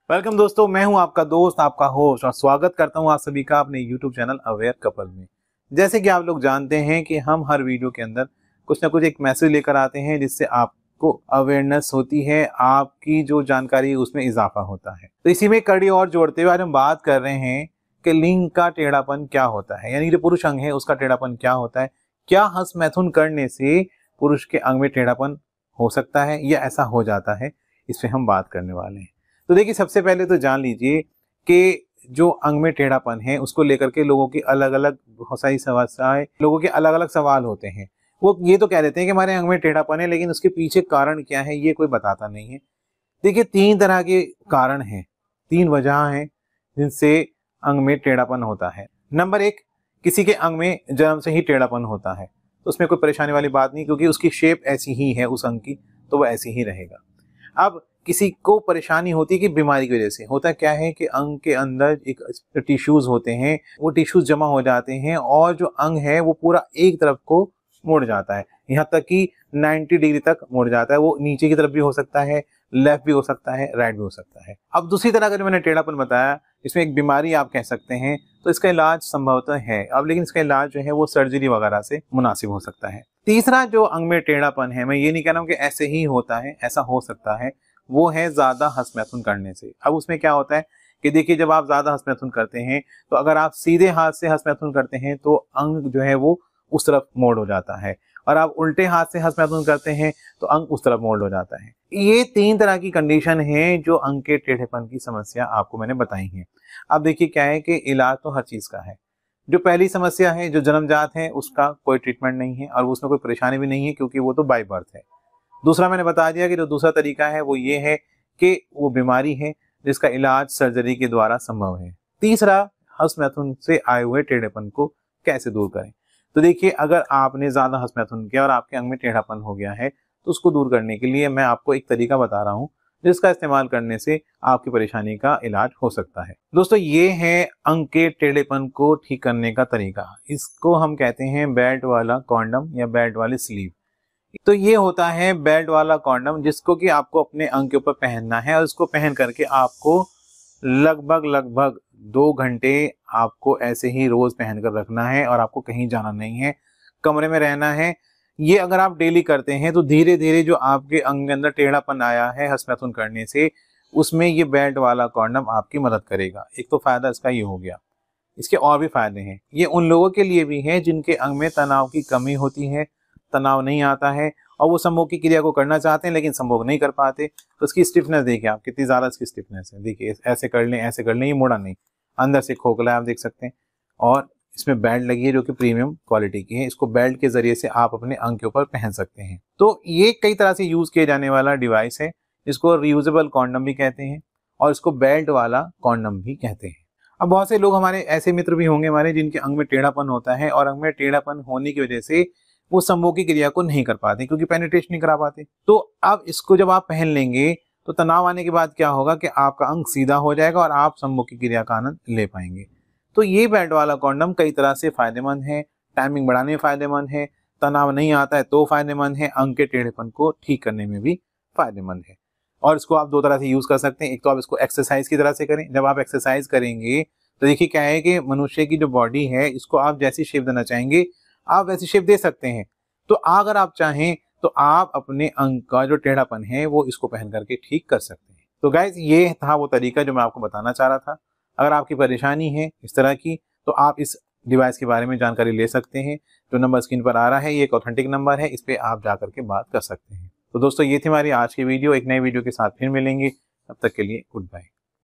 Welcome दोस्तों, मैं हूं आपका दोस्त, आपका होस्ट और स्वागत करता हूं आप सभी का अपने YouTube चैनल अवेयर कपल में। जैसे कि आप लोग जानते हैं कि हम हर वीडियो के अंदर कुछ ना कुछ एक मैसेज लेकर आते हैं जिससे आपको अवेयरनेस होती है, आपकी जो जानकारी है उसमें इजाफा होता है। तो इसी में कड़ी और जोड़ते हुए आज हम बात कर रहे हैं कि लिंग का टेढ़ापन क्या होता है, यानी जो पुरुष अंग है उसका टेढ़ापन क्या होता है। क्या हस्तमैथुन करने से पुरुष के अंग में टेढ़ापन हो सकता है या ऐसा हो जाता है, इस पे हम बात करने वाले हैं। तो देखिए, सबसे पहले तो जान लीजिए कि जो अंग में टेढ़ापन है उसको लेकर के लोगों की अलग अलग बहुत सारी समस्याएं, लोगों के अलग अलग सवाल होते हैं। वो ये तो कह देते हैं कि हमारे अंग में टेढ़ापन है, लेकिन उसके पीछे कारण क्या है ये कोई बताता नहीं है। देखिए, 3 तरह के कारण हैं, 3 वजह हैं जिनसे अंग में टेढ़ापन होता है। नंबर 1, किसी के अंग में जन्म से ही टेढ़ापन होता है, तो उसमें कोई परेशानी वाली बात नहीं, क्योंकि उसकी शेप ऐसी ही है उस अंग की, तो वो ऐसी ही रहेगा। अब किसी को परेशानी होती है कि बीमारी की वजह से होता क्या है कि अंग के अंदर एक टिश्यूज होते हैं, वो टिश्यूज जमा हो जाते हैं और जो अंग है वो पूरा एक तरफ को मुड़ जाता है, यहाँ तक कि 90 डिग्री तक मुड़ जाता है। वो नीचे की तरफ भी हो सकता है, लेफ्ट भी हो सकता है, राइट भी हो सकता है। अब दूसरी तरह का जो मैंने टेढ़ापन बताया, इसमें एक बीमारी आप कह सकते हैं, तो इसका इलाज संभवतः है अब, लेकिन इसका इलाज जो है वो सर्जरी वगैरह से मुनासिब हो सकता है। तीसरा जो अंग में टेढ़ापन है, मैं ये नहीं कह रहा हूँ कि ऐसे ही होता है, ऐसा हो सकता है, वो है ज्यादा हस्तमैथुन करने से। अब उसमें क्या होता है कि देखिए, जब आप ज्यादा हस्तमैथुन करते हैं तो अगर आप सीधे हाथ से हस्तमैथुन करते हैं तो अंग जो है वो उस तरफ मोड़ हो जाता है, और आप उल्टे हाथ से हस्तमैथुन करते हैं तो अंग उस तरफ मोड़ हो जाता है। ये 3 तरह की कंडीशन है जो अंग के टेढ़ेपन की समस्या आपको मैंने बताई है। अब देखिए, क्या है कि इलाज तो हर चीज का है। जो पहली समस्या है, जो जन्मजात है, उसका कोई ट्रीटमेंट नहीं है और उसमें कोई परेशानी भी नहीं है, क्योंकि वो तो बाय बर्थ है। दूसरा मैंने बता दिया कि जो दूसरा तरीका है वो ये है कि वो बीमारी है जिसका इलाज सर्जरी के द्वारा संभव है। तीसरा, हस्तमैथुन से आए हुए टेढ़ेपन को कैसे दूर करें। तो देखिए, अगर आपने ज्यादा हस्तमैथुन किया और आपके अंग में टेढ़ापन हो गया है तो उसको दूर करने के लिए मैं आपको एक तरीका बता रहा हूँ जिसका इस्तेमाल करने से आपकी परेशानी का इलाज हो सकता है। दोस्तों, ये है अंग के टेढ़ेपन को ठीक करने का तरीका। इसको हम कहते हैं बेल्ट वाला कॉन्डम या बेल्ट वाली स्लीव। तो ये होता है बेल्ट वाला कॉन्डम, जिसको कि आपको अपने अंग के ऊपर पहनना है और इसको पहन करके आपको लगभग 2 घंटे आपको ऐसे ही रोज पहनकर रखना है और आपको कहीं जाना नहीं है, कमरे में रहना है। ये अगर आप डेली करते हैं तो धीरे धीरे जो आपके अंग के अंदर टेढ़ापन आया है हस्तमैथुन करने से, उसमें ये बेल्ट वाला कॉन्डम आपकी मदद करेगा। एक तो फायदा इसका ये हो गया। इसके और भी फायदे हैं। ये उन लोगों के लिए भी है जिनके अंग में तनाव की कमी होती है, तनाव नहीं आता है और वो संभोग की क्रिया को करना चाहते हैं लेकिन संभोग नहीं कर पाते। तो इसकी स्टिफनेस देखिए आप, कितनी ज्यादा इसकी स्टिफनेस है। देखिए, ऐसे कर लें, ऐसे कर लें, ये मुड़ा नहीं, अंदर से खोखला है, आप देख सकते हैं। और इसमें बेल्ट लगी है जो कि प्रीमियम क्वालिटी की है। इसको बेल्ट के जरिए से आप अपने अंग के ऊपर पहन सकते हैं। तो ये कई तरह से यूज किए जाने वाला डिवाइस है। इसको रियूजेबल कॉन्डम भी कहते हैं और इसको बेल्ट वाला कॉन्डम भी कहते हैं। अब बहुत से लोग हमारे ऐसे मित्र भी होंगे हमारे जिनके अंग में टेढ़ापन होता है और अंग में टेढ़ापन होने की वजह से वो संभोग की क्रिया को नहीं कर पाते, क्योंकि पेनिट्रेशन नहीं करा पाते। तो अब इसको जब आप पहन लेंगे तो तनाव आने के बाद क्या होगा कि आपका अंग सीधा हो जाएगा और आप संभोग की क्रिया का आनंद ले पाएंगे। तो ये बेल्ट वाला कॉन्डम कई तरह से फायदेमंद है, टाइमिंग बढ़ाने में फायदेमंद है, तनाव नहीं आता है तो फायदेमंद है, अंग के टेढ़ेपन को ठीक करने में भी फायदेमंद है। और इसको आप 2 तरह से यूज कर सकते हैं। एक तो आप इसको एक्सरसाइज की तरह से करें। जब आप एक्सरसाइज करेंगे तो देखिए, क्या है कि मनुष्य की जो बॉडी है इसको आप जैसी शेप देना चाहेंगे आप वैसी शेप दे सकते हैं। तो अगर आप चाहें तो आप अपने अंग का जो टेढ़ापन है वो इसको पहन करके ठीक कर सकते हैं। तो गाइज, ये था वो तरीका जो मैं आपको बताना चाह रहा था। अगर आपकी परेशानी है इस तरह की तो आप इस डिवाइस के बारे में जानकारी ले सकते हैं। जो नंबर स्क्रीन पर आ रहा है ये एक ऑथेंटिक नंबर है, इस पे आप जाकर के बात कर सकते हैं। तो दोस्तों, ये थी हमारी आज की वीडियो। एक नई वीडियो के साथ फिर मिलेंगे, तब तक के लिए गुड बाय।